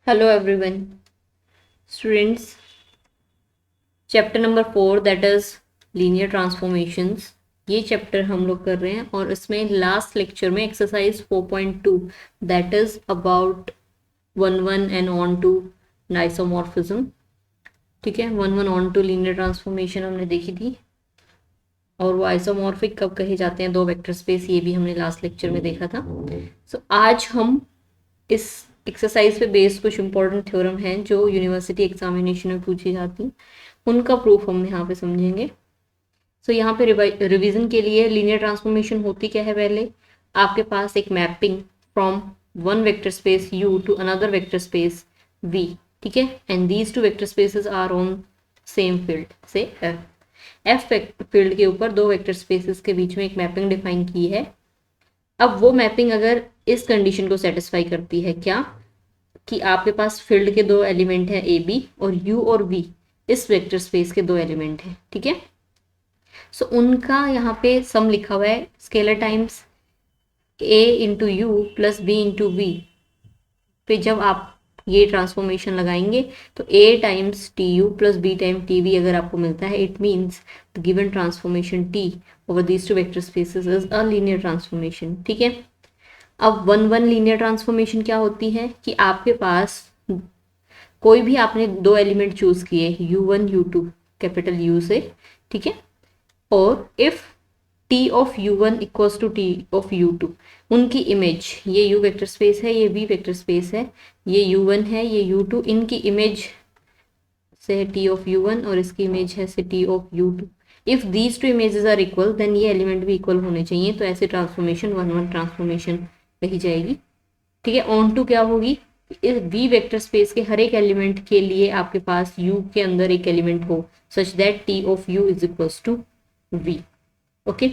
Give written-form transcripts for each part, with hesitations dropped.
Hello everyone, students. Chapter number 4 that is linear transformations, ये chapter हम लोग कर रहे हैं और इसमें लास्ट लेक्चर में exercise 4.2 that is about 1 and onto isomorphism. ठीक है, 1 ऑन टू लीनियर ट्रांसफॉर्मेशन हमने देखी थी और वो आइसोमॉर्फिक कब कहे जाते हैं, दो वेक्टर स्पेस, ये भी हमने लास्ट लेक्चर में देखा था। सो आज हम इस एक्सरसाइज पे बेस्ड कुछ इंपॉर्टेंट थ्योरम हैं जो यूनिवर्सिटी एग्जामिनेशन में पूछी जाती हैं, उनका प्रूफ हम यहाँ पे समझेंगे। सो यहाँ पे रिवीजन के लिए लीनियर ट्रांसफॉर्मेशन होती क्या है, पहले आपके पास एक mapping from one vector space u to another vector space v, ठीक है, and these two vector spaces are on same field से f फील्ड के ऊपर दो वेक्टर स्पेसेस के बीच में एक मैपिंग डिफाइन की है। अब वो मैपिंग अगर इस कंडीशन को सेटिस्फाई करती है, क्या कि आपके पास फील्ड के दो एलिमेंट हैं ए बी और u और v इस वेक्टर स्पेस के दो एलिमेंट हैं, ठीक है। सो उनका यहाँ पे सम लिखा हुआ है, scalar times a into u plus b into v पे जब आप ये ट्रांसफॉर्मेशन लगाएंगे तो a times t u plus b time t v अगर आपको मिलता है, it means the given transformation t over these two vector spaces is a linear transformation, ठीक है। अब 1 लीनियर ट्रांसफॉर्मेशन क्या होती है कि आपके पास कोई भी आपने दो एलिमेंट चूज किए u1 u2 कैपिटल U से, ठीक है, और if t of u1 equals to t of u2, उनकी इमेज, ये u वेक्टर स्पेस है, ये v वेक्टर स्पेस है, ये u1 है, ये u2, इनकी इमेज से है t ऑफ u1 और इसकी इमेज है से t of u2। If these two images are equal then ये एलिमेंट भी इक्वल होने चाहिए, तो ऐसे ट्रांसफॉर्मेशन 1 ट्रांसफॉर्मेशन कही जाएगी, ठीक है। ऑन टू क्या होगी, इस v वेक्टर स्पेस के हर एक एलिमेंट के लिए आपके पास u के अंदर एक एलिमेंट हो such that t of u is equals to v, okay.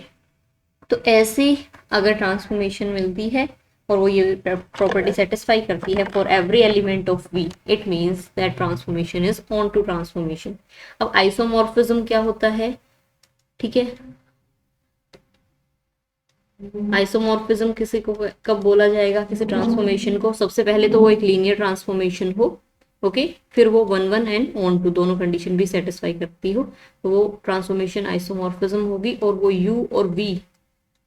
तो ऐसे अगर ट्रांसफॉर्मेशन मिलती है और वो ये प्रॉपर्टी सेटिस्फाई करती है for every element of v, it means that transformation is onto transformation. अब आइसोमॉर्फिज्म क्या होता है, ठीक है, आइसोमॉर्फिज्म किसी को कब बोला जाएगा, किसी ट्रांसफॉर्मेशन को, सबसे पहले तो वो एक लीनियर ट्रांसफॉर्मेशन हो, ओके, फिर वो 1 एंड ऑन टू दोनों कंडीशन भी सेटिस्फाई करती हो, तो वो ट्रांसफॉर्मेशन आइसोमॉर्फिज्म होगी। और वो u और v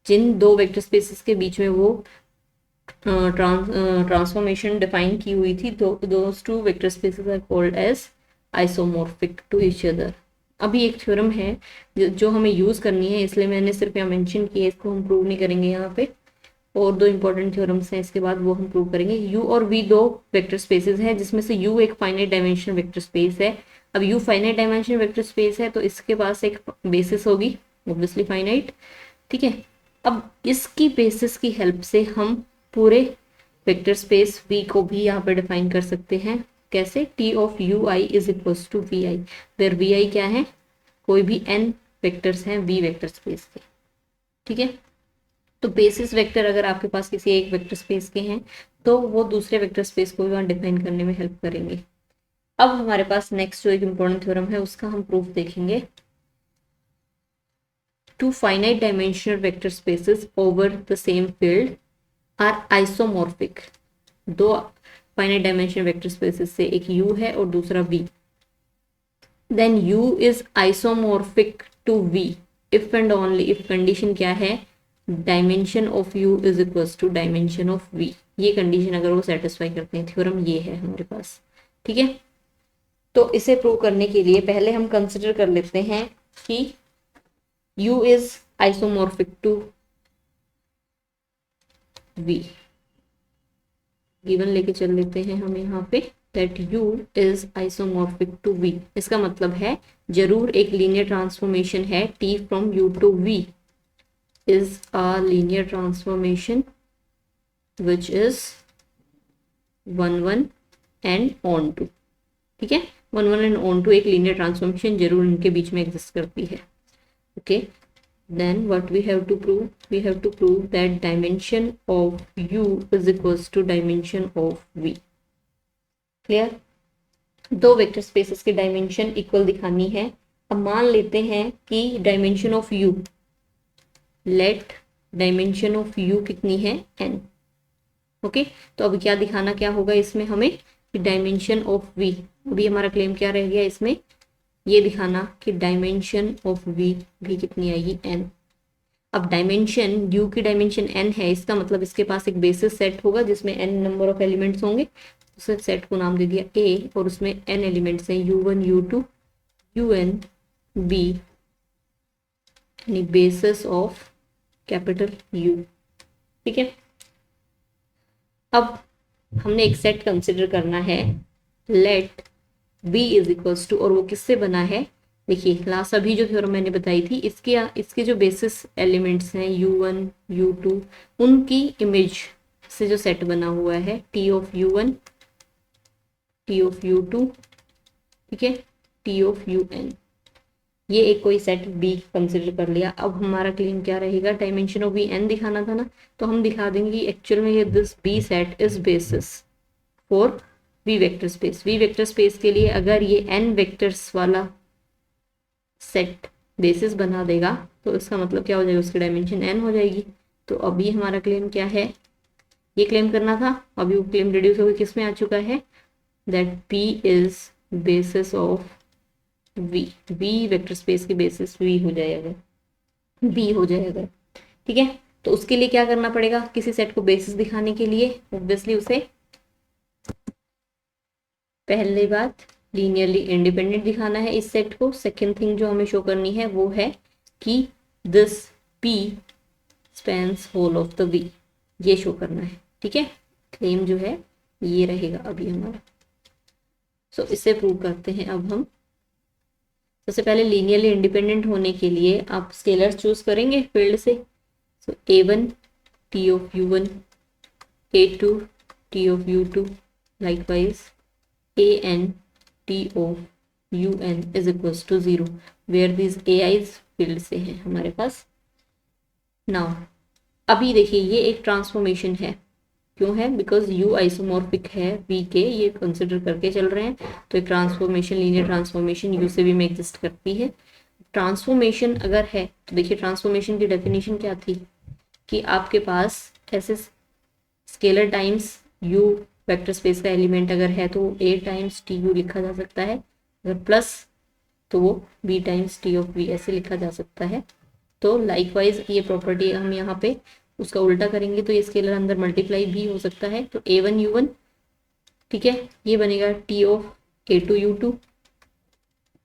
जिन दो वेक्टर स्पेसेस के बीच में वो ट्रांसफॉर्मेशन डिफाइन की हुई थी, those two vector spaces are called as isomorphic to each other. अभी एक थ्योरम है जो हमें यूज करनी है, इसलिए मैंने सिर्फ यहाँ मेंशन किया, इसको हम प्रूव नहीं करेंगे यहाँ पे, और दो इंपॉर्टेंट थ्योरम्स हैं इसके बाद वो हम प्रूव करेंगे। u और v दो वेक्टर स्पेसेस हैं जिसमें से u एक फाइनाइट डायमेंशन वेक्टर स्पेस है। अब u finite dimension vector space है तो इसके पास एक बेसिस होगी, ऑब्वियसली फाइनाइट, ठीक है। अब इसकी बेसिस की हेल्प से हम पूरे वेक्टर स्पेस v को भी यहाँ पे डिफाइन कर सकते हैं, कैसे, t of ui is equals to vi, where vi क्या है, कोई भी n वेक्टर्स हैं v वेक्टर स्पेस के, ठीक है। तो बेसिस वेक्टर अगर आपके पास किसी एक वेक्टर स्पेस के हैं तो वो दूसरे वेक्टर स्पेस को भी वहाँ डिफाइन करने में हेल्प करेंगे। अब हमारे पास नेक्स्ट जो एक इम्पोर्टेंट थ्योरम है उसका हम प्रूफ देखेंगे। Two finite dimensional vector spaces over the same field are isomorphic। दो finite dimensional vector spaces से एक u है और दूसरा v, then u is isomorphic to v if and only if condition क्या है, dimension of u is equals to dimension of v। ये condition अगर वो सेटिस्फाई करते हैं, थ्योरम ये है हमारे पास, ठीक है। तो इसे प्रूव करने के लिए पहले हम कंसिडर कर लेते हैं कि u is isomorphic to v, given लेके चल लेते हैं हम यहाँ पे that u is isomorphic to v। इसका मतलब है जरूर एक लीनियर ट्रांसफॉर्मेशन है, t from u to v is a linear transformation which is 1 and on to, ठीक है, 1 and on to एक लीनियर ट्रांसफॉर्मेशन जरूर इनके बीच में एग्जिस्ट करती है, okay। Then what we have to prove, we have to prove that dimension of u is equals to dimension of v, clear। दो vector spaces की डायमेंशन इक्वल दिखानी है। अब मान लेते हैं कि dimension of u, let dimension of u कितनी है n, ओके। तो अब क्या दिखाना क्या होगा इसमें हमें, कि डायमेंशन ऑफ वी, अभी हमारा क्लेम क्या रह गया इसमें, ये दिखाना कि डायमेंशन ऑफ वी भी कितनी आएगी, एन। अब डायमेंशन, यू की डायमेंशन एन है, इसका मतलब इसके पास एक बेसिस सेट होगा जिसमें एन नंबर ऑफ एलिमेंट्स होंगे। उस सेट को नाम दे दिया ए, और उसमें एन एलिमेंट्स हैं, u1 u2 un b, यानी बेसिस ऑफ कैपिटल यू। ठीक है, अब हमने एक सेट कंसिडर करना है, let v is equals to, और वो किससे बना है, देखिए लास्ट अभी जो थ्योरम मैंने बताई थी, इसके जो बेसिस एलिमेंट्स हैं u1 u2, उनकी इमेज से जो सेट बना हुआ है t of u1 t of u2, ठीक है, t ऑफ un, ये एक कोई सेट b कंसिडर कर लिया। अब हमारा क्लेम क्या रहेगा, डायमेंशन ऑफ v n दिखाना था ना, तो हम दिखा देंगे कि एक्चुअल में ये this b set is basis for v vector space. v vector space के लिए अगर ये n वेक्टर्स वाला सेट बेसिस बना देगा तो इसका मतलब क्या हो जाएगा, उसकी डायमेंशन n हो जाएगी। तो अभी हमारा क्लेम क्या है, ये क्लेम करना था, अभी वो क्लेम रिड्यूस होकर किस में आ चुका है, that p is basis of v, v vector space की बेसिस v हो जाएगा, v हो जाएगा। ठीक है, तो उसके लिए क्या करना पड़ेगा, किसी सेट को बेसिस दिखाने के लिए ऑब्वियसली उसे पहली बात लीनियरली इंडिपेंडेंट दिखाना है इस सेट को। सेकेंड थिंग जो हमें शो करनी है वो है कि this p spans whole of the v, ये शो करना है। ठीक है, क्लेम जो है ये रहेगा अभी हमारा। सो इसे प्रूव करते हैं। अब हम सबसे पहले लीनियरली इंडिपेंडेंट होने के लिए आप स्केलर्स चूज करेंगे फील्ड से। सो a1 t of u1, a2 t of u2, likewise an t of un is equals to 0 where these ai's field से हैं हमारे पास। नाउ अभी देखिए ये एक ट्रांसफॉर्मेशन है, क्यों है, बिकॉज u आइसोमॉर्फिक है v के, ये कंसिडर करके चल रहे हैं, तो एक ट्रांसफॉर्मेशन, लीनियर ट्रांसफॉर्मेशन u से भी में एग्जिस्ट करती है। ट्रांसफॉर्मेशन अगर है तो देखिए ट्रांसफॉर्मेशन की डेफिनेशन क्या थी, कि आपके पास ऐसे scalar times u vector space का एलिमेंट अगर है तो a टाइम्स टी यू लिखा जा सकता है, अगर प्लस तो वो b times T of v ऐसे लिखा जा सकता है। तो लाइकवाइज ये प्रॉपर्टी हम यहाँ पे उसका उल्टा करेंगे तो ये स्केलर अंदर मल्टीप्लाई भी हो सकता है, तो a1 u1, ठीक है, ये बनेगा t of a2 u2,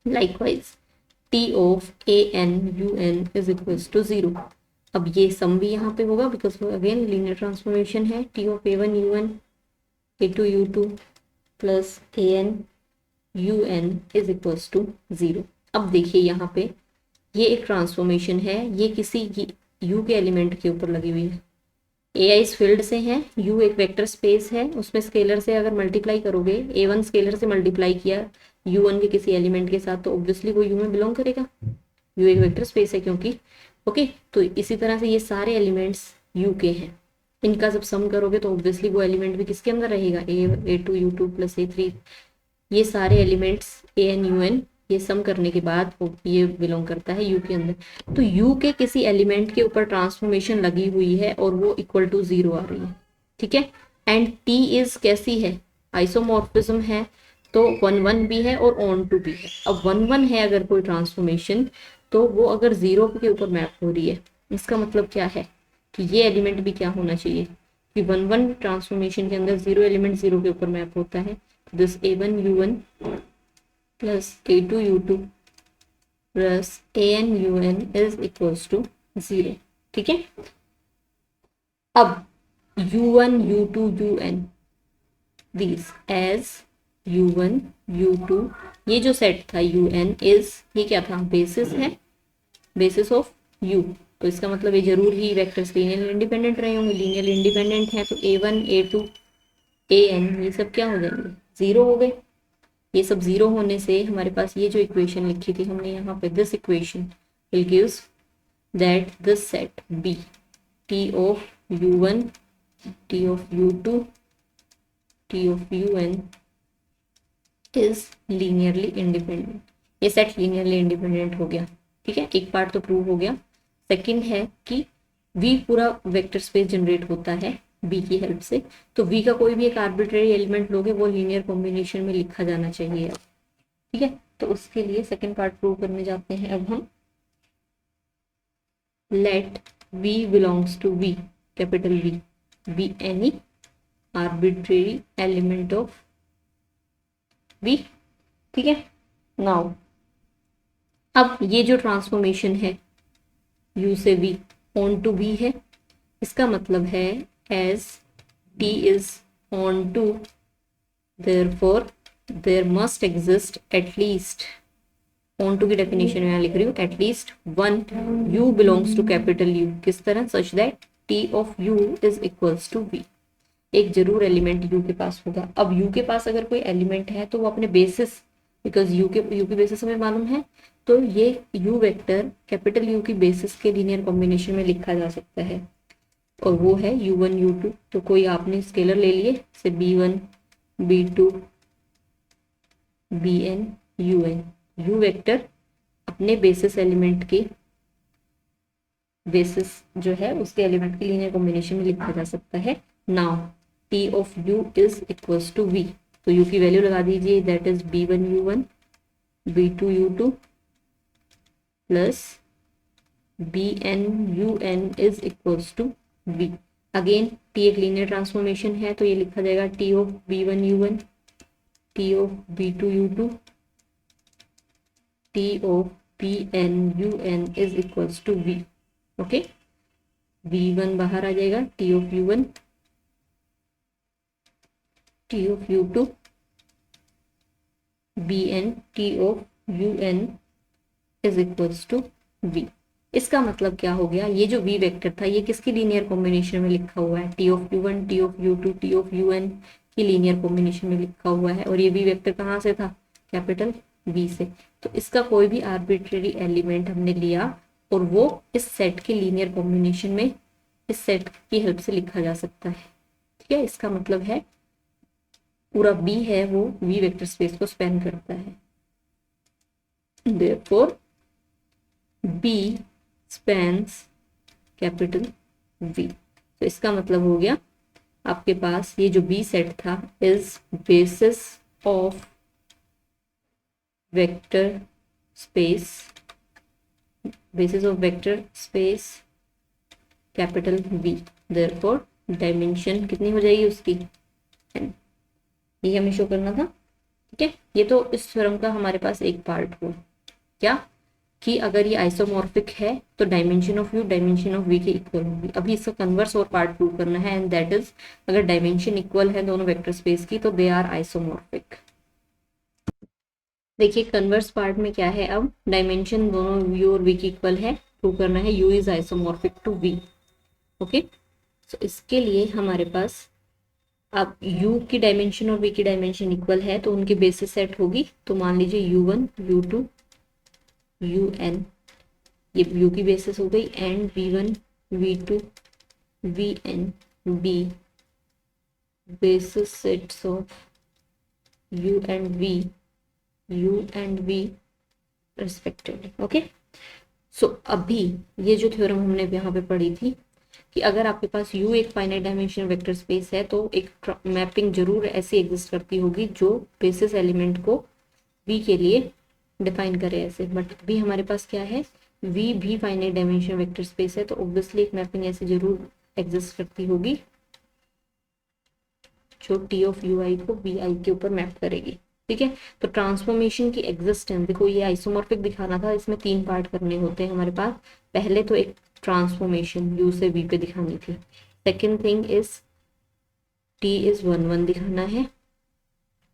likewise t of an un is equals to 0। अब ये सम भी यहाँ पे होगा बिकॉज वो अगेन लीनियर ट्रांसफॉर्मेशन है, t of a1 u1 a2 u2 plus an un is equals to 0। अब देखिए यहाँ पे ये एक ट्रांसफॉर्मेशन है, ये किसी u के एलिमेंट के ऊपर लगी हुई है, ai इस फील्ड से है, u एक वेक्टर स्पेस है, उसमें स्केलर से अगर मल्टीप्लाई करोगे, a1 स्केलर से मल्टीप्लाई किया u1 के किसी एलिमेंट के साथ, तो ऑब्वियसली वो u में बिलोंग करेगा, u एक वेक्टर स्पेस है क्योंकि, ओके। तो इसी तरह से ये सारे एलिमेंट्स u के हैं, इनका जब सम करोगे तो ऑब्वियसली वो एलिमेंट भी किसके अंदर रहेगा, a2 u2 प्लस a3, ये सारे एलिमेंट्स an un, ये सम करने के बाद ये बिलोंग करता है u के अंदर। तो u के किसी एलिमेंट के ऊपर ट्रांसफॉर्मेशन लगी हुई है और वो इक्वल टू 0 आ रही है, ठीक है। एंड t इज कैसी है, आइसोमॉर्फिज्म है, तो 1 1 भी है और ऑन टू भी है। अब 1 1 है अगर कोई ट्रांसफॉर्मेशन, तो वो अगर 0 के ऊपर मैप हो रही है, इसका मतलब क्या है कि ये एलिमेंट भी क्या होना चाहिए कि 1 1 ट्रांसफॉर्मेशन के अंदर 0 एलिमेंट 0 के ऊपर मैप होता है, this a1 u1 plus a2 u2 plus an un is equals to 0, ठीक है। अब u1 u2 un these as u1 u2, ये जो सेट था un इज, ये क्या था, बेसिस है, बेसिस ऑफ u, तो इसका मतलब ये जरूर ही वेक्टर्स लीनियर इंडिपेंडेंट रहे होंगे, लीनियर इंडिपेंडेंट है तो a1 a2 an ये सब क्या हो जाएंगे, 0 हो गए। ये सब 0 होने से हमारे पास ये जो इक्वेशन लिखी थी हमने यहाँ पे, this equation will gives that this set b t of u1 t of u2 t of un is linearly independent. ये सेट लीनियरली इंडिपेंडेंट हो गया, ठीक है, एक पार्ट तो प्रूव हो गया। सेकंड है कि v पूरा वेक्टर स्पेस जनरेट होता है बी की हेल्प से। तो वी का कोई भी एक आर्बिट्रेरी एलिमेंट लोगे वो लीनियर कॉम्बिनेशन में लिखा जाना चाहिए अब। ठीक है, तो उसके लिए सेकेंड पार्ट प्रूव करने जाते हैं अब हम। Let v belongs to v, capital v, be any arbitrary element of v. ठीक है, नाउ अब ये जो ट्रांसफॉर्मेशन है u से v ऑन टू v है, इसका मतलब है as t is onto, therefore there must exist at least, onto की डेफिनेशन में लिख रही हूँ, at least one u belongs to capital U। किस तरह? Such that t of u is equals to v। एक जरूर एलिमेंट u के पास होगा। अब u के पास अगर कोई एलिमेंट है तो वो अपने बेसिस, बिकॉज u की बेसिस हमें मालूम है, तो ये u वेक्टर कैपिटल U की बेसिस के लीनियर कॉम्बिनेशन में लिखा जा सकता है, और वो है u1 u2। तो कोई आपने स्केलर ले लिए से b1 b2 bn un, u vector अपने बेसिस एलिमेंट के बेसिस जो है उसके एलिमेंट के लीनियर कॉम्बिनेशन में लिखा जा सकता है। Now t of u is equals to v, तो u की वैल्यू लगा दीजिए, that is b1 u1 b2 u2 plus bn un is equals to v। Again t एक लीनियर ट्रांसफॉर्मेशन है तो ये लिखा जाएगा t of b1 u1 t of b2 u2 t of bn un is equals to v। Okay, v1 बाहर आ जाएगा, t of u1 t of u2 bn t of un is equals to v। इसका मतलब क्या हो गया, ये जो v वेक्टर था ये किसकी लीनियर कॉम्बिनेशन में लिखा हुआ है? t of u1 t of u2 t of un की लीनियर कॉम्बिनेशन में लिखा हुआ है, और ये v वेक्टर कहाँ से था? कैपिटल V से। तो इसका कोई भी आर्बिट्रेरी एलिमेंट हमने लिया और वो इस सेट के लीनियर कॉम्बिनेशन में इस सेट की हेल्प से लिखा जा सकता है। ठीक है, इसका मतलब है पूरा B है वो V वेक्टर स्पेस को स्पैन करता है। Therefore B spans capital V। तो इसका मतलब हो गया आपके पास ये जो B सेट था is basis of vector space, basis of vector space capital V। Therefore dimension कितनी हो जाएगी उसकी? n। ये हमें शो करना था। ठीक है, ये तो इस थ्योरम का हमारे पास एक पार्ट हुआ क्या, कि अगर ये आइसोमॉर्फिक है तो dimension of u dimension of v के इक्वल होगी। अभी इसका कन्वर्स और पार्ट प्रूव करना है, एंड दैट इज अगर डायमेंशन इक्वल है दोनों वेक्टर स्पेस की तो दे आर आइसोमॉर्फिक। देखिए कन्वर्स पार्ट में क्या है, अब डायमेंशन दोनों u और v की इक्वल है, प्रूव करना है u is isomorphic to v। Okay, तो इसके लिए हमारे पास अब u की डायमेंशन और v की डायमेंशन इक्वल है तो उनकी बेसिस सेट होगी। तो मान लीजिए u1 u2 un, ये u की बेसिस हो गई, and v1 v2 vn b basis sets of u and v respectively. Okay, so अभी ये जो थ्योरम हमने यहाँ पे पढ़ी थी कि अगर आपके पास u एक फाइनाइट डायमेंशन वेक्टर स्पेस है तो एक मैपिंग जरूर ऐसी एग्जिस्ट करती होगी जो बेसिस एलिमेंट को v के लिए डिफाइन करे ऐसे। बट अभी हमारे पास क्या है, v भी फाइनाइट डायमेंशन वेक्टर स्पेस है तो ऑब्वियसली एक मैपिंग ऐसे जरूर एग्जिस्ट करती होगी जो t ऑफ ui को vi के ऊपर मैप करेगी। ठीक है, तो ट्रांसफॉर्मेशन की एग्जिस्टेंस, देखो ये आइसोमॉर्फिक दिखाना था, इसमें 3 पार्ट करने होते हैं हमारे पास। पहले तो एक ट्रांसफॉर्मेशन u से v पे दिखानी थी, second thing is t is 1 1 दिखाना है।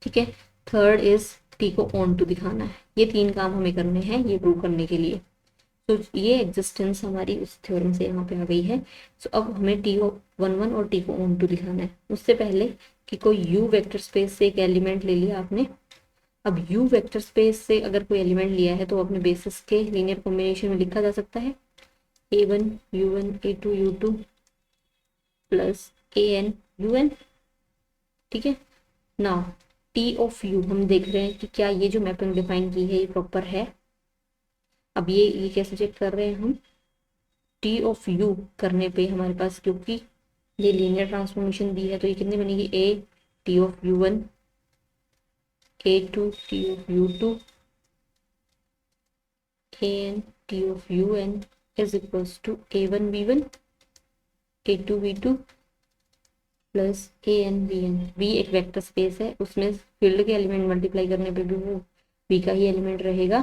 ठीक है, थर्ड इज t को ऑन टू दिखाना है। ये 3 काम हमें करने हैं ये प्रूव करने के लिए। तो ये एग्जिस्टेंस हमारी उस थ्योरम से यहाँ पे आ गई है। सो अब हमें t को 1 1 और t को ऑन टू दिखाना है। उससे पहले कि कोई u वेक्टर स्पेस से एक एलिमेंट ले लिया आपने, अब u वेक्टर स्पेस से अगर कोई एलिमेंट लिया है तो अपने बेसिस के लीनियर कॉम्बिनेशन में लिखा जा सकता है a1 u1 a2 u2 plus an un। ठीक है, नाउ t ऑफ u हम देख रहे हैं कि क्या ये जो मैपिंग डिफाइन की है ये प्रॉपर है। अब ये कैसे चेक कर रहे हैं हम, t ऑफ u करने पे हमारे पास, क्योंकि ये लीनियर ट्रांसफॉर्मेशन दी है तो ये कितनी बनेगी, a t of u one a two t of u two a n t of u n is equals to a one b one a two v two plus a n b n. V एक vector space है, उसमें field के element multiply करने पे भी वो we का ही element रहेगा,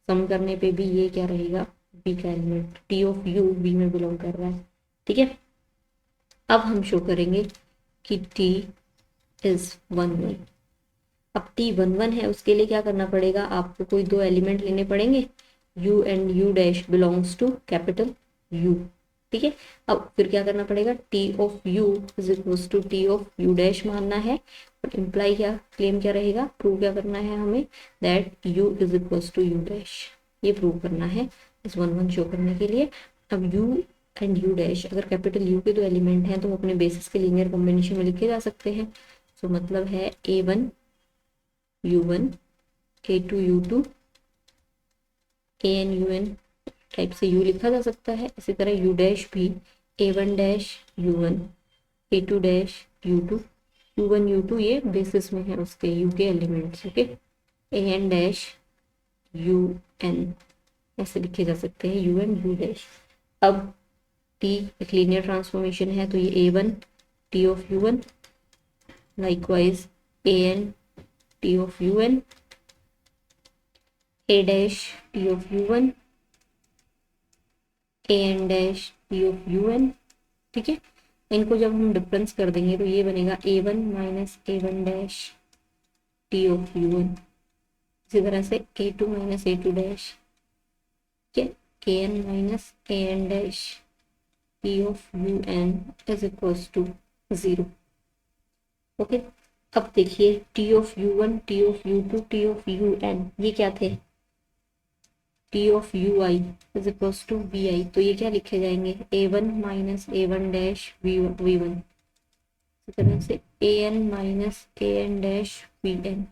सम करने पे भी ये क्या रहेगा, वी का element. T of u v में बिलोंग कर रहा है, ठीक है। अब हम शो करेंगे कि टी इज 1 1। अब टी 1 1 है, उसके लिए क्या करना पड़ेगा, आपको कोई दो एलिमेंट लेने पड़ेंगे, u and u dash belongs to capital U, ठीक है। अब फिर क्या करना पड़ेगा, t of u is equals to t of u dash मानना है, और इम्प्लाई क्या, क्लेम क्या रहेगा, प्रूव क्या करना है हमें, that u is equals to u dash, ये प्रूव करना है इस 1 1 शो करने के लिए। अब u एंड u डैश अगर कैपिटल U के दो एलिमेंट हैं तो अपने बेसिस के लीनियर कॉम्बिनेशन में लिखे जा सकते हैं। सो मतलब है a1 u1 a2 u2 an un type से u लिखा जा सकता है। इसी तरह u डैश भी a1 dash u1 a2 dash u2 u1 u2 ये बेसिस में है उसके u के elements, okay. an dash un ऐसे लिखे जा सकते हैं un u डैश। अब t एक लीनियर ट्रांसफॉर्मेशन है तो ये a1 t of u1 likewise an t of un a dash t of u1 an dash t of un, ठीक है। इनको जब हम डिफरेंस कर देंगे तो ये बनेगा a1 minus a1 dash t of u1, इसी तरह से a2 माइनस a2 डैश, ठीक है, an minus an dash t of un is equals to 0, okay. अब देखिए t of u1 t of u2 t of un ये क्या थे, t of ui is equals to vi, तो ये क्या लिखे जाएंगे, a1 minus a1 dash v1, इस तरह से an minus an dash vn,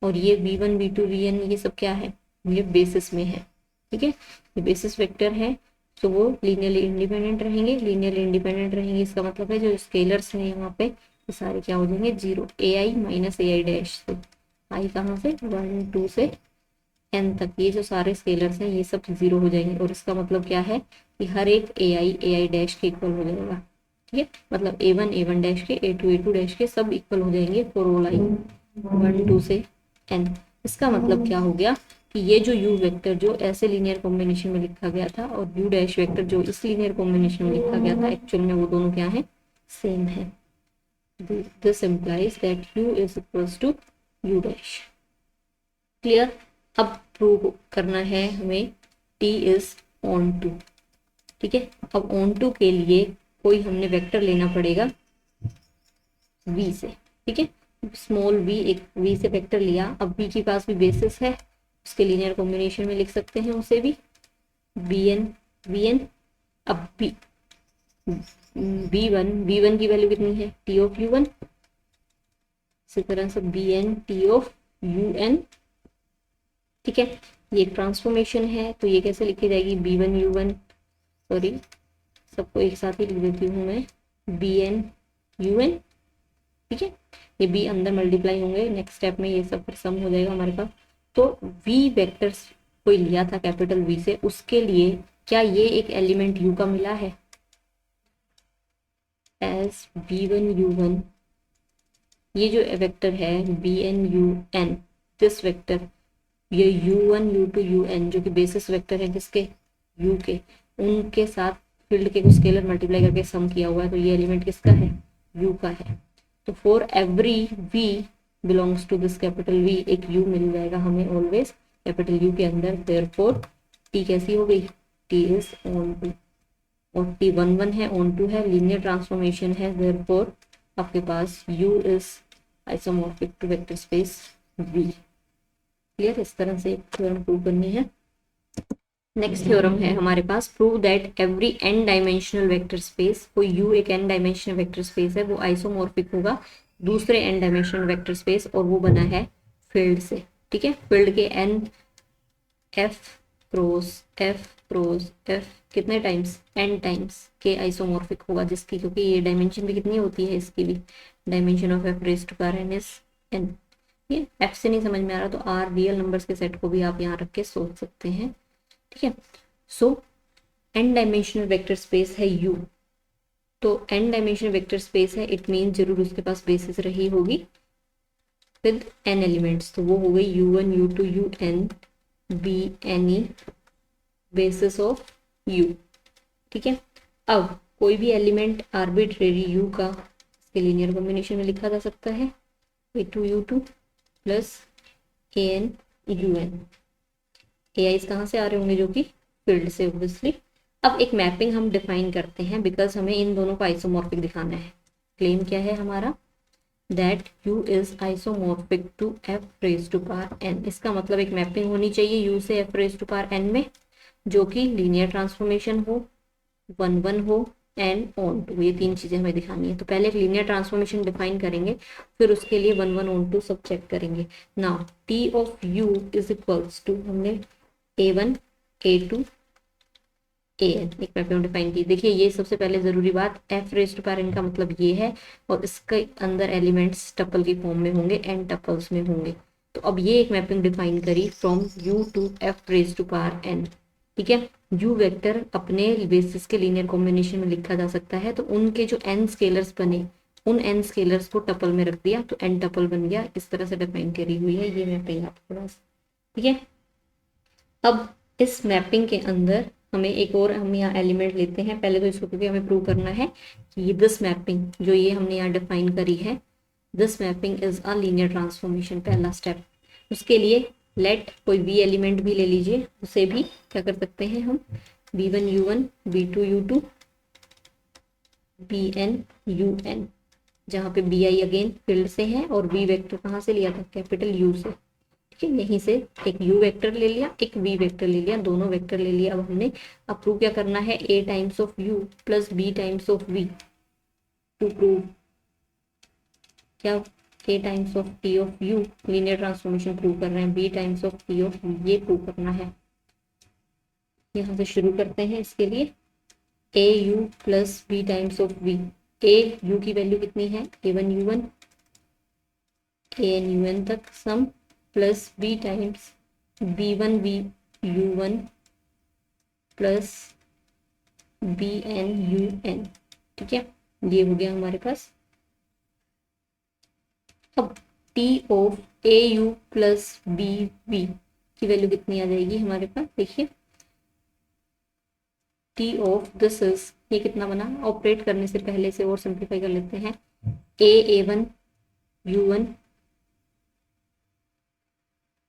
और ये v1 v2 vn ये सब क्या है, ये बेसिस में है, ठीक है। ये बेसिस वेक्टर है तो वो लीनियरली इंडिपेंडेंट रहेंगे, लीनियरली इंडिपेंडेंट रहेंगे इसका मतलब है जो स्केलर्स हैं यहाँ पे ये सारे क्या हो जाएंगे, 0। ai माइनस ai डैश से, आई कहाँ से 1 2 से n तक, ये जो सारे स्केलर्स हैं ये सब 0 हो जाएंगे, और इसका मतलब क्या है कि हर एक ai डैश के इक्वल हो जाएगा, ठीक है। मतलब a1 डैश के a2 डैश के सब इक्वल हो जाएंगे फॉर ऑल आई 1 2 से n। इसका मतलब क्या हो गया कि ये जो u वेक्टर जो ऐसे लीनियर कॉम्बिनेशन में लिखा गया था और u डैश वेक्टर जो इस लीनियर कॉम्बिनेशन में लिखा गया था एक्चुअल में वो दोनों क्या है, सेम है। This implies that u is equals to u dash, clear. अब प्रूव करना है हमें t इज ऑन टू, ठीक है। अब ऑन टू के लिए कोई हमने वेक्टर लेना पड़ेगा v से, ठीक है। स्मॉल v, एक v से वेक्टर लिया, अब v के पास भी बेसिस है, उसके लीनियर कॉम्बिनेशन में लिख सकते हैं उसे भी bn vn। अब v1 की वैल्यू कितनी है, t ऑफ u1, इसी तरह से bn t ऑफ un, ठीक है। ये एक ट्रांसफॉर्मेशन है तो ये कैसे लिखी जाएगी, b1 u1, सॉरी सबको एक साथ ही लिख देती हूँ मैं, bn un, ठीक है। ये b अंदर मल्टीप्लाई होंगे नेक्स्ट स्टेप में, ये सब फिर सम हो जाएगा हमारे पास। तो v वेक्टर्स कोई लिया था कैपिटल V से, उसके लिए क्या ये एक एलिमेंट u का मिला है, एज b1 u1, ये जो वेक्टर है bn un, दिस वेक्टर ये u1 u2 un जो कि बेसिस वेक्टर है किसके, u के, उनके साथ फील्ड के कुछ स्केलर मल्टीप्लाई करके सम किया हुआ है, तो ये एलिमेंट किसका है, u का है। तो for every v belongs to this capital V एक u मिल जाएगा हमें ऑलवेज कैपिटल U के अंदर। देयरफॉर t कैसी हो गई, t इज ऑन टू, और t 1 1 है, ऑन टू है, लीनियर ट्रांसफॉर्मेशन है, देयरफॉर आपके पास u is isomorphic to vector space V, clear. इस तरह से एक थ्योरम प्रूव करनी है। नेक्स्ट थ्योरम है हमारे पास, prove that every n dimensional vector space, कोई u एक n डायमेंशनल वेक्टर स्पेस है वो आइसोमॉर्फिक होगा दूसरे n डायमेंशनल वेक्टर स्पेस, और वो बना है फील्ड से, ठीक है। फील्ड के n f cross f cross f कितने टाइम्स, n टाइम्स के आइसोमॉर्फिक होगा जिसकी, क्योंकि ये डायमेंशन भी कितनी होती है इसकी भी, dimension of f raise to power n is n। ये f से नहीं समझ में आ रहा तो r रियल नंबर्स के सेट को भी आप यहाँ रख के सोच सकते हैं, ठीक है। सो n डायमेंशनल वेक्टर स्पेस है U, तो n डायमेंशनल वेक्टर स्पेस है, इट मीन जरूर उसके पास बेसिस रही होगी विद n एलिमेंट्स, तो वो हो गई u1 u2 un be any basis of u, ठीक है। अब कोई भी एलिमेंट आर्बिट्रेरी u का इसके लीनियर कॉम्बिनेशन में लिखा जा सकता है a2 u2 plus an un। ai's कहाँ से आ रहे होंगे, जो कि फील्ड से ऑब्वियसली। अब एक मैपिंग हम डिफाइन करते हैं बिकॉज हमें इन दोनों को आइसोमॉर्फिक दिखाना है। क्लेम क्या है हमारा, that u is isomorphic to f raise to power n। इसका मतलब एक मैपिंग होनी चाहिए u से f raise to power n में, जो कि लीनियर ट्रांसफॉर्मेशन हो, 1 1 हो एंड ऑन टू, ये तीन चीजें हमें दिखानी है। तो पहले एक लीनियर ट्रांसफॉर्मेशन डिफाइन करेंगे, फिर उसके लिए 1 1 ऑन टू सब चेक करेंगे। Now t of u is equals to, हमने a1 a2 an एक मैपिंग डिफाइन की। देखिए ये सबसे पहले जरूरी बात, f raise to power n का मतलब ये है, और इसके अंदर एलिमेंट्स टपल की फॉर्म में होंगे, n टपल्स में होंगे। तो अब ये एक मैपिंग डिफाइन करी from u to f raise to power n, ठीक है। u वेक्टर अपने बेसिस के लीनियर कॉम्बिनेशन में लिखा जा सकता है, तो उनके जो n स्केलर्स बने उन n स्केलर्स को टपल में रख दिया तो n टपल बन गया। इस तरह से डिफाइन करी हुई है ये मैपिंग आपके पास, ठीक है। अब इस मैपिंग के अंदर हमें एक और, हम यहाँ एलिमेंट लेते हैं पहले तो इसको, क्योंकि हमें प्रूव करना है कि ये दिस मैपिंग जो ये हमने यहाँ डिफाइन करी है, this mapping is a linear transformation, पहला स्टेप। उसके लिए लेट कोई भी एलिमेंट भी ले लीजिए, उसे भी क्या कर सकते हैं हम, b1 u1 b2 u2 bn un, जहाँ पे bi अगेन फील्ड से है और v वेक्टर कहाँ से लिया था, कैपिटल U से, ठीक है। यहीं से एक u वेक्टर ले लिया, एक v वेक्टर ले लिया, दोनों वेक्टर ले लिया। अब हमने अब प्रूव क्या करना है, a times of u plus b times of v, to prove क्या, a times of t of u, linear transformation prove कर रहे हैं, b times of t of v, ये प्रूव करना है। यहाँ से शुरू करते हैं। इसके लिए a u plus b times of v, a u की वैल्यू कितनी है, a1 u1 an un तक sum, plus b times b1 v u1 plus bn un, ठीक है। ये हो गया हमारे पास। अब t of a u plus b v की वैल्यू कितनी आ जाएगी हमारे पास, देखिए t ऑफ दिस इज, ये कितना बना, ऑपरेट करने से पहले से और सिंप्लीफाई कर लेते हैं, a1 u1,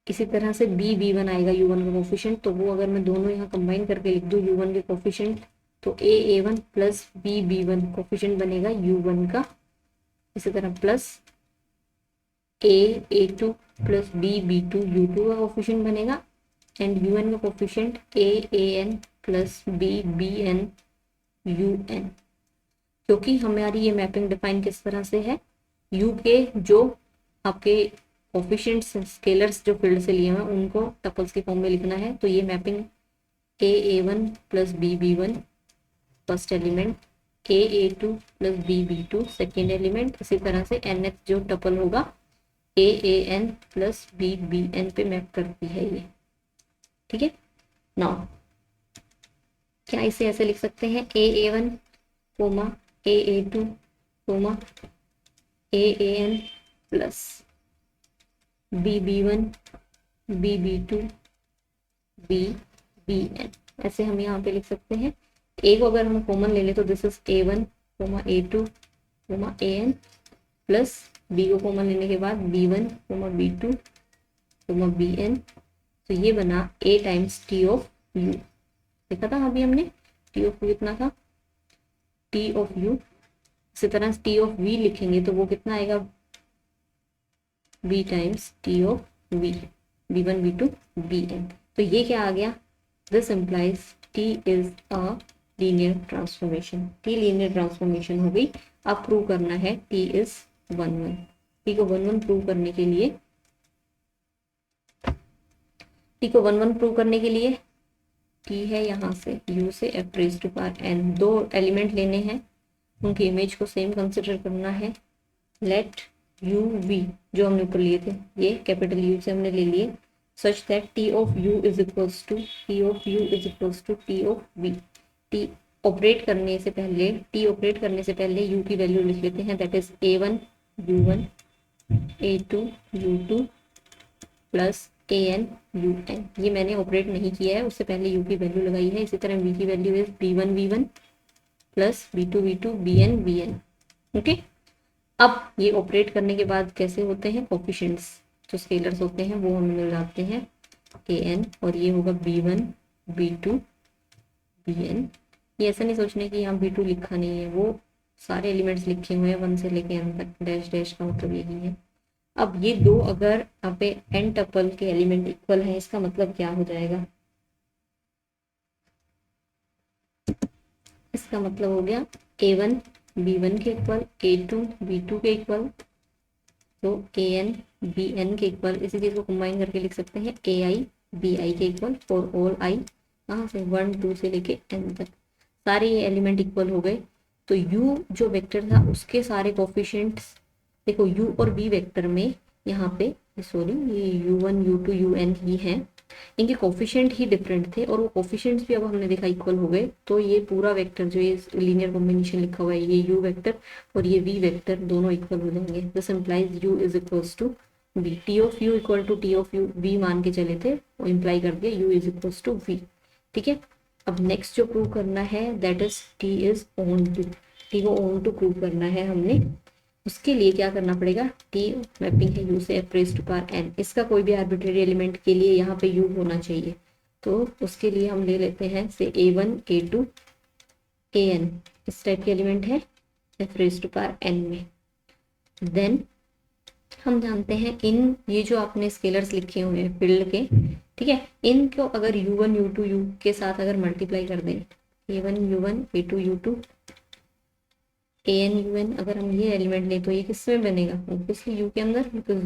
इसी तरह से b1 आएगा u1 का कोफिशिएंट, तो वो अगर मैं दोनों यहाँ कंबाइन करके लिख दूँ u1 के कोफिशिएंट, तो a1 प्लस b1 कोफिशिएंट बनेगा u1 का, इसी तरह plus a2 plus b2 u2 का कोफिशिएंट बनेगा, एंड un का coefficient an plus bn un। क्योंकि हमारी ये मैपिंग डिफाइन किस तरह से है, u के जो आपके कोफिशिएंट्स स्केलर्स जो फील्ड से लिए हैं उनको टपल्स की फॉर्म में लिखना है, तो ये mapping a1 plus b1 first element, a2 plus b2 second element, इसी तरह से nth जो टपल होगा an प्लस bn पे मैप करती है ये, ठीक है। नाउ क्या इसे ऐसे लिख सकते हैं, a1 comma a2 comma an plus b1 b2 bn, ऐसे हम यहाँ पे लिख सकते हैं। a को अगर हम कॉमन ले ले तो this is a1 comma a2 comma an plus b को कॉमन लेने के बाद b1 coma b2 coma bn, तो ये बना a times t of u, देखा था अभी हमने t ऑफ u कितना था, t ऑफ u, इसी तरह t ऑफ v लिखेंगे तो वो कितना आएगा, b times t of v, b1 b2 bn। तो ये क्या आ गया, this implies t is a linear transformation, t linear transformation हो गई। अब प्रूव करना है t इज 1 1, t को 1 1 प्रूव करने के लिए, t को 1 1 प्रूव करने के लिए टी है यहाँ से u से f raise to power n, दो एलिमेंट लेने हैं, उनकी इमेज को सेम कंसिडर करना है। लेट u v जो हमने ऊपर लिए थे, ये कैपिटल U से हमने ले लिए, such that t of u is equals to t of u is equals to t of v। t operate करने से पहले u की वैल्यू लिख लेते हैं, that is a1 u1 a2 u2 plus an un। ये मैंने ऑपरेट नहीं किया है, उससे पहले u की वैल्यू लगाई है। इसी तरह v की value is b1 v1 plus b2 v2 bn vn। Okay, अब ये ऑपरेट करने के बाद कैसे होते हैं, कोफिशिएंट्स जो स्केलर्स होते हैं वो हमें मिल जाते हैं an, और ये होगा b1 b2 bn। ये ऐसा नहीं सोचने कि यहाँ b2 लिखा नहीं है, वो सारे एलिमेंट्स लिखे हुए हैं 1 से लेके n तक, डैश डैश का मतलब यही है। अब ये दो अगर यहाँ पे n टपल के एलिमेंट इक्वल है, इसका मतलब क्या हो जाएगा, इसका मतलब हो गया a1 b1 के इक्वल, a2 b2 के इक्वल, तो an bn के इक्वल। इसी चीज को कंबाइन करके लिख सकते हैं ai bi के इक्वल फॉर ऑल i, कहाँ से 1 2 से लेके n तक सारे ये एलिमेंट इक्वल हो गए। तो u जो वेक्टर था उसके सारे कोफिशिएंट्स देखो, u और v वेक्टर में यहाँ पे सॉरी ये u1 u2 un ही है, इनके कोफिशिएंट ही डिफरेंट थे और वो कोफिशिएंट्स भी अब हमने देखा इक्वल हो गए। तो ये पूरा वेक्टर जो ये लीनियर कॉम्बिनेशन लिखा हुआ है, ये u वेक्टर और ये v वेक्टर दोनों इक्वल हो जाएंगे। This implies u is equals to v, t of u equal to t of u v मान के चले थे, वो इम्प्लाई कर दिया u is equals to v। ठीक है, अब नेक्स्ट जो प्रूव करना है that is t is onto, t को ऑन टू प्रूव करना है हमने। उसके लिए क्या करना पड़ेगा, t मैपिंग है u से f raise to power n, इसका कोई भी आर्बिट्रेरी एलिमेंट के लिए यहाँ पे u होना चाहिए। तो उसके लिए हम ले लेते हैं से a1 a2 an, इस टाइप के एलिमेंट है f raise to power n में। देन हम जानते हैं इन ये जो आपने स्केलर्स लिखे हुए हैं फील्ड के, ठीक है, इनको अगर u1 u2 u के साथ अगर मल्टीप्लाई कर दें, a1 u1 a2 u2 an un, अगर हम ये एलिमेंट लें तो ये किस में बनेगा, ऑब्वियसली u के अंदर, बिकॉज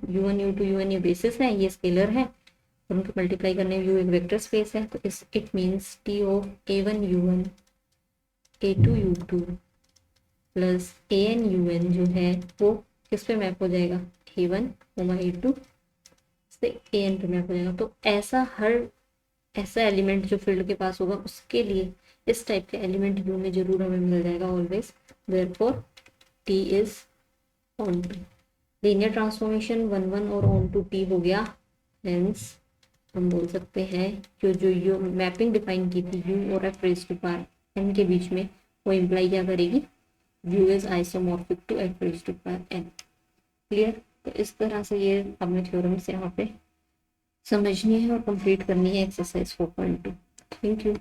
u1 u2 un ये बेसिस है, ये स्केलर है और उनको मल्टीप्लाई करने में u एक वेक्टर स्पेस है। तो it means t of a1 u1 a2 u2 plus an un जो है वो किस पे मैप हो जाएगा, a1 a2 से an पे मैप हो जाएगा। तो ऐसा एलिमेंट जो फील्ड के पास होगा उसके लिए इस टाइप के एलिमेंट u में जरूर हमें मिल जाएगा always. Therefore t is onto, linear transformation 1 1 और ऑन टू t हो गया। हेंस हम बोल सकते हैं कि जो u मैपिंग डिफाइन की थी u और f raise to power n के बीच में, वो इम्प्लाई क्या करेगी, u is isomorphic to f raise to power n। Clear, तो इस तरह से ये हमें थ्योरम्स यहाँ पे समझनी है और कंप्लीट करनी है एक्सरसाइज 4.2। Thank you.